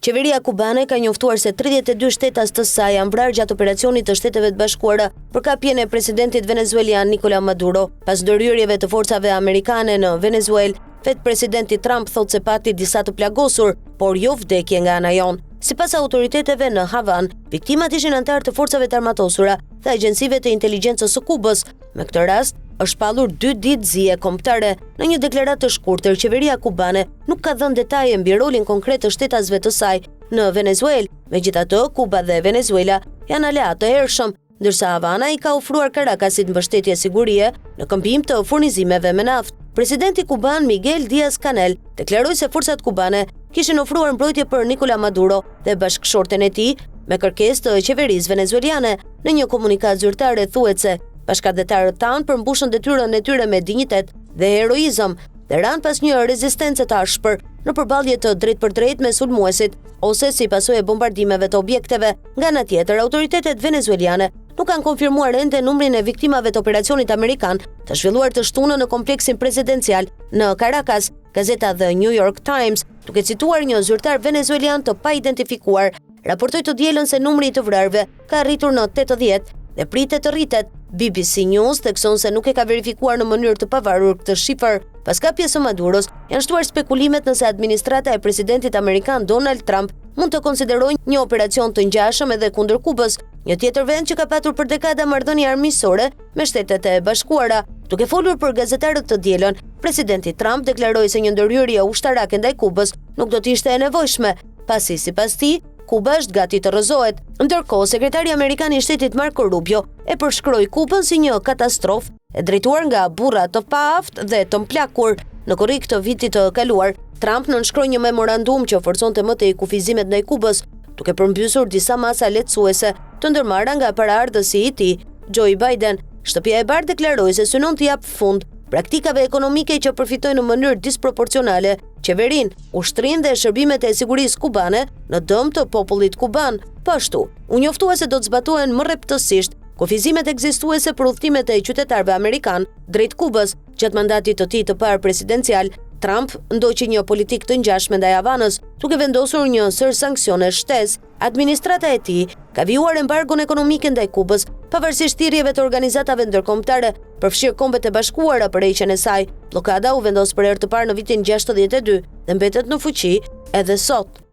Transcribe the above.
Qeveria kubane ka njoftuar se 32 shtetas të saj janë vrarë gjatë operacionit të Shteteve të Bashkuara për kapjen e presidentit venezuelian Nicolás Maduro. Pas ndërhyrjeve të forcave amerikane në Venezuelë, vetë presidenti Trump thotë se pati disa të plagosur, por jo vdekje nga ana jon. Sipas autoriteteve në Havan, viktimat ishin anëtarë të forcave të armatosura dhe agjencive të inteligjencës së Kubës. Me këtë rast, është shpallur 2 ditë zije kombëtare. Në një deklaratë të shkurtër, qeveria kubane nuk ka dhënë detaje mbi rolin konkret të shtetasve të saj në Venezuelë. Megjithatë, Kuba dhe Venezuela janë aleatë të hershëm, ndërsa Havana i ka ofruar Caracasit mbështetje sigurie në këmbim të furnizimeve me naftë. Presidenti kuban Miguel Díaz-Canel deklaroi se forcat kubane kishin ofruar mbrojtje për Nicolás Maduro dhe bashkëshorten e tij me kërkesë të qeverisë venezueliane. Në një komunikat zyrtar thuhet se bashkëdhetarët tanë përmbushën detyrën e tyre me dinjitet dhe heroizëm dhe ranë pas një rezistence të ashpër në përballje të drejtpërdrejtë me sulmuesit ose si pasojë e bombardimeve të objekteve. Nga ana tjetër, autoritetet venezueliane nuk kanë konfirmuar ende numrin e viktimave të operacionit amerikan të zhvilluar të shtunën në kompleksin presidencial në Caracas. Gazeta The New York Times, duke cituar një zyrtar venezuelian të pa-identifikuar, raportoi të dielën se numri i të vrarëve ka arritur në 80 dhe pritet të rritet. BBC News thekson se nuk e ka verifikuar në mënyrë të pavarur këtë shifër. Pas kapjes së Maduros, janë shtuar spekulimet nëse administrata e presidentit amerikan Donald Trump mund të konsiderojë një operacion të ngjashëm edhe kundër Kubës, një tjetër vend që ka patur për dekada marrëdhënie armiqësore me Shtetet e Bashkuara. Duke folur për gazetarët të dielën, presidenti Trump deklaroi se një ndërhyrje ushtarake ndaj Kubës nuk do të ishte e nevojshme, pasi sipas tij Kuba është gati të rrëzohet. Ndërkohë, sekretari amerikan i shtetit Marco Rubio e përshkroi Kubën si një katastrofë e drejtuar nga burra të paaftë dhe të mplakur. Në korrik të vitit të kaluar, Trump nënshkroi një memorandum që forconte më tej kufizimet ndaj Kubës, duke përmbysur disa masa lehtësuese të ndërmarra nga paraardhësi i tij, Joe Biden. Shtëpia e Bardhë deklaroi se synon të japë fund praktikave ekonomike që përfitojnë në mënyrë disproporcionale qeverinë, ushtrinë dhe shërbimet e sigurisë kubane në dëm të popullit kuban. Po ashtu, u njoftua se do të zbatohen më rreptësisht kufizimet ekzistuese për udhëtimet e qytetarëve amerikan drejt Kubës. Gjatë mandatit të tij të parë presidencial, Trump ndoqi një politikë të ngjashme ndaj Havanës, duke vendosur një sër sanksione shtesë. Administrata e tij ka vijuar embargon ekonomik ndaj Kubës, pavarësisht thirrjeve të organizatave ndërkombëtare, përfshirë Kombet e Bashkuara për heqjen e saj. Bllokada u vendos për herë të parë në vitin 62 dhe mbetet në fuqi edhe sot.